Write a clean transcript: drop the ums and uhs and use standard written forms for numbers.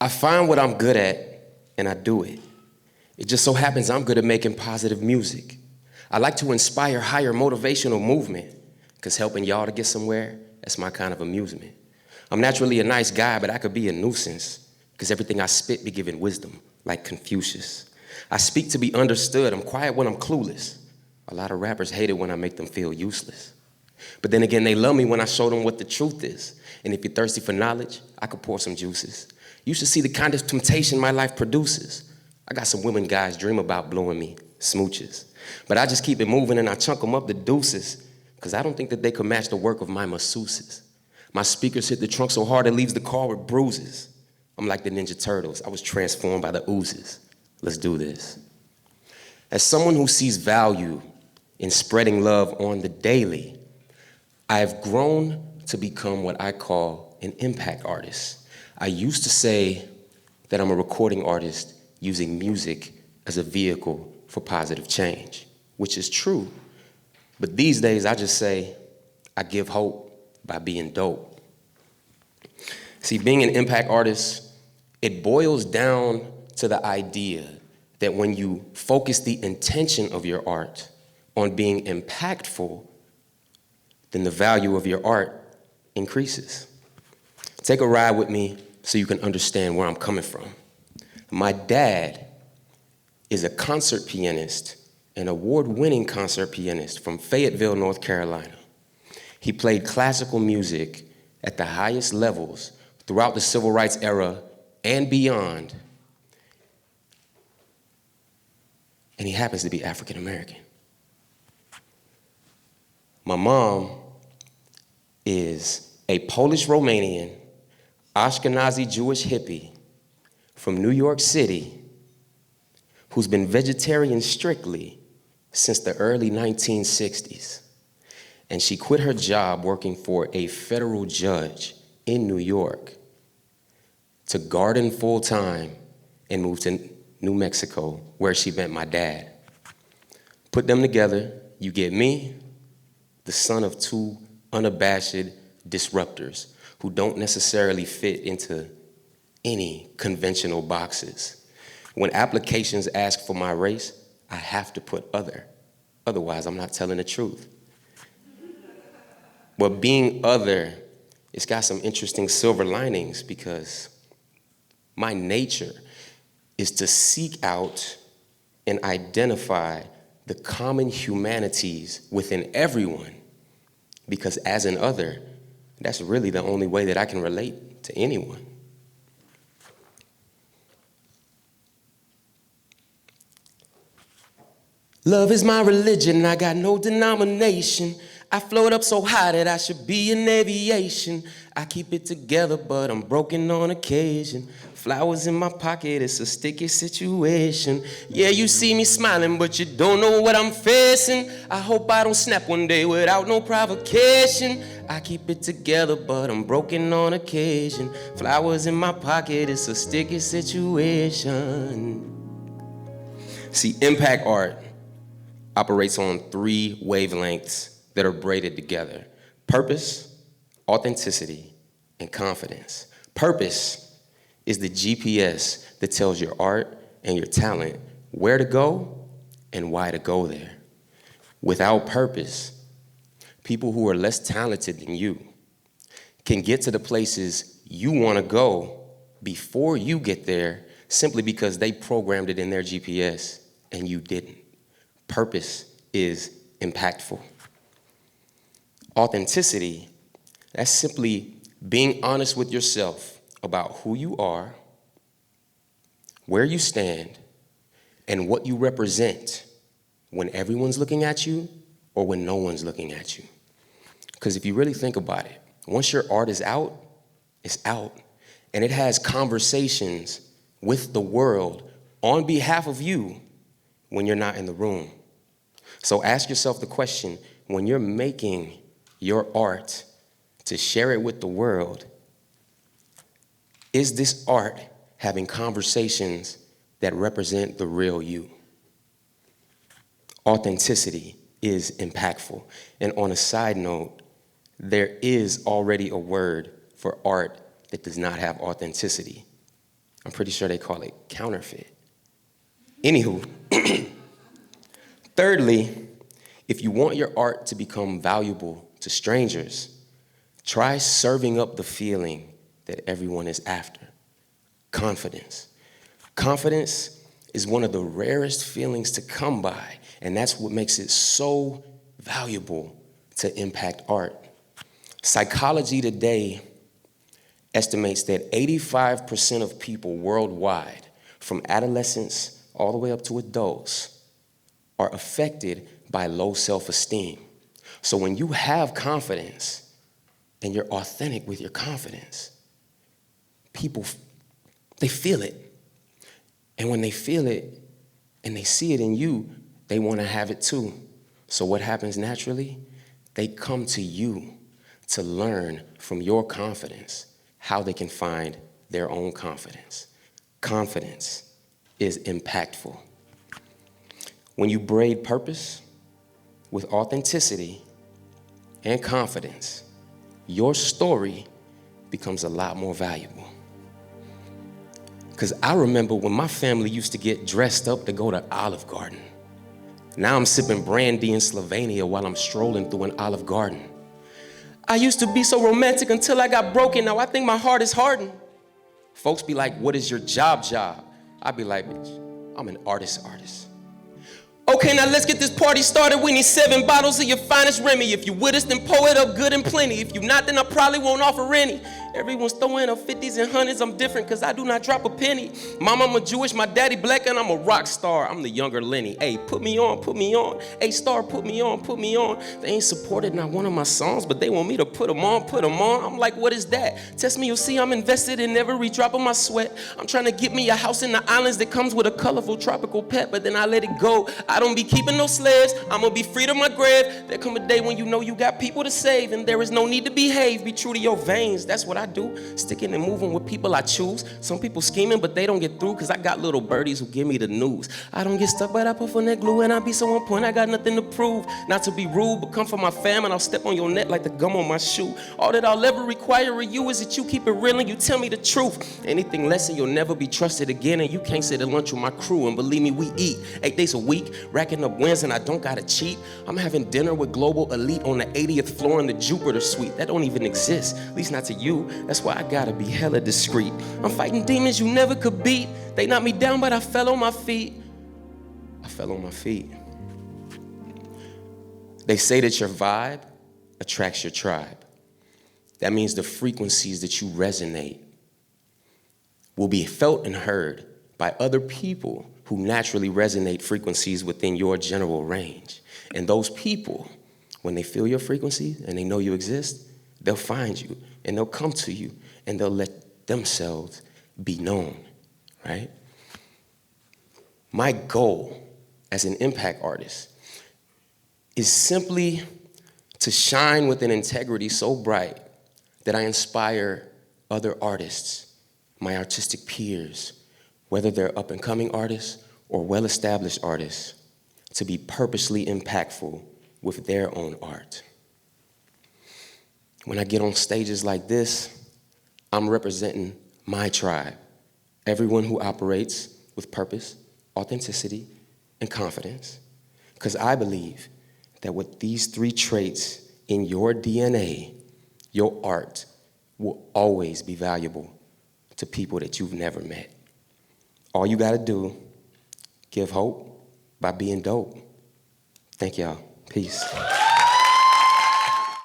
I find what I'm good at and I do it. It just so happens I'm good at making positive music. I like to inspire higher motivational movement, because helping y'all to get somewhere, that's my kind of amusement. I'm naturally a nice guy, but I could be a nuisance, because everything I spit be giving wisdom, like Confucius. I speak to be understood. I'm quiet when I'm clueless. A lot of rappers hate it when I make them feel useless. But then again, they love me when I show them what the truth is. And if you're thirsty for knowledge, I could pour some juices. You should see the kind of temptation my life produces. I got some women guys dream about blowing me smooches. But I just keep it moving and I chunk them up the deuces, because I don't think that they could match the work of my masseuses. My speakers hit the trunk so hard it leaves the car with bruises. I'm like the Ninja Turtles. I was transformed by the oozes. Let's do this. As someone who sees value in spreading love on the daily, I have grown to become what I call an impact artist. I used to say that I'm a recording artist using music as a vehicle for positive change, which is true. But these days I just say I give hope by being dope. See, being an impact artist, it boils down to the idea that when you focus the intention of your art on being impactful, then the value of your art increases. Take a ride with me so you can understand where I'm coming from. My dad is a concert pianist, an award-winning concert pianist from Fayetteville, North Carolina. He played classical music at the highest levels throughout the civil rights era and beyond. And he happens to be African American. My mom is a Polish-Romanian, Ashkenazi Jewish hippie from New York City who's been vegetarian strictly since the early 1960s. And she quit her job working for a federal judge in New York to garden full-time and move to New Mexico, where she met my dad. Put them together, you get me, the son of two unabashed disruptors who don't necessarily fit into any conventional boxes. When applications ask for my race, I have to put other. Otherwise, I'm not telling the truth. But being other, it's got some interesting silver linings, because my nature is to seek out and identify the common humanities within everyone, because as an other, that's really the only way that I can relate to anyone. Love is my religion, I got no denomination. I float up so high that I should be in aviation. I keep it together, but I'm broken on occasion. Flowers in my pocket, it's a sticky situation. Yeah, you see me smiling, but you don't know what I'm facing. I hope I don't snap one day without no provocation. I keep it together, but I'm broken on occasion. Flowers in my pocket, it's a sticky situation. See, impact art operates on 3 wavelengths that are braided together: purpose, authenticity, and confidence. Purpose is the GPS that tells your art and your talent where to go and why to go there. Without purpose, people who are less talented than you can get to the places you want to go before you get there, simply because they programmed it in their GPS and you didn't. Purpose is impactful. Authenticity, that's simply being honest with yourself about who you are, where you stand, and what you represent when everyone's looking at you or when no one's looking at you. Because if you really think about it, once your art is out, it's out. And it has conversations with the world on behalf of you when you're not in the room. So ask yourself the question, when you're making your art to share it with the world, is this art having conversations that represent the real you? Authenticity is impactful. And on a side note, there is already a word for art that does not have authenticity: I'm pretty sure they call it counterfeit. Anywho, thirdly, if you want your art to become valuable to strangers, try serving up the feeling that everyone is after: confidence. Confidence is one of the rarest feelings to come by, and that's what makes it so valuable to impact art. Psychology Today estimates that 85% of people worldwide, from adolescents all the way up to adults, are affected by low self-esteem. So when you have confidence and you're authentic with your confidence, people, they feel it. And when they feel it and they see it in you, they want to have it too. So what happens naturally? They come to you to learn from your confidence how they can find their own confidence. Confidence is impactful. When you braid purpose with authenticity and confidence, your story becomes a lot more valuable. Because I remember when my family used to get dressed up to go to Olive Garden. Now I'm sipping brandy in Slovenia while I'm strolling through an Olive Garden. I used to be so romantic until I got broken. Now I think my heart is hardened. Folks be like, what is your job? I be like, bitch, I'm an artist. Okay, now let's get this party started. We need 7 bottles of your finest Remy. If you with us, then pour it up good and plenty. If you not, then I probably won't offer any. Everyone's throwing up 50s and 100s. I'm different because I do not drop a penny. My mama Jewish, my daddy black, and I'm a rock star. I'm the younger Lenny. Hey, put me on. Hey, star, put me on. They ain't supported not one of my songs, but they want me to put them on. I'm like, what is that? Test me, you'll see I'm invested in every drop of my sweat. I'm trying to get me a house in the islands that comes with a colorful tropical pet, but then I let it go. I don't be keeping no slaves. I'm gonna be free to my grave. There come a day when you know you got people to save, and there is no need to behave. Be true to your veins. That's what I do. Sticking and moving with people I choose. Some people scheming, but they don't get through, because I got little birdies who give me the news. I don't get stuck, but I puff on that glue, and I be so on point. I got nothing to prove. Not to be rude, but come from my fam, and I'll step on your neck like the gum on my shoe. All that I'll ever require of you is that you keep it real and you tell me the truth. Anything less and you'll never be trusted again, and you can't sit at lunch with my crew. And believe me, we eat 8 days a week, racking up wins, and I don't gotta cheat. I'm having dinner with global elite on the 80th floor in the Jupiter suite. That don't even exist, at least not to you. That's why I gotta be hella discreet. I'm fighting demons you never could beat. They knocked me down, but I fell on my feet. They say that your vibe attracts your tribe. That means the frequencies that you resonate will be felt and heard by other people who naturally resonate frequencies within your general range. And those people, when they feel your frequency and they know you exist, they'll find you and they'll come to you and they'll let themselves be known, right? My goal as an impact artist is simply to shine with an integrity so bright that I inspire other artists, my artistic peers, whether they're up-and-coming artists or well-established artists, to be purposely impactful with their own art. When I get on stages like this, I'm representing my tribe, everyone who operates with purpose, authenticity, and confidence, because I believe that with these 3 traits in your DNA, your art will always be valuable to people that you've never met. All you gotta do, give hope by being dope. Thank y'all. Peace.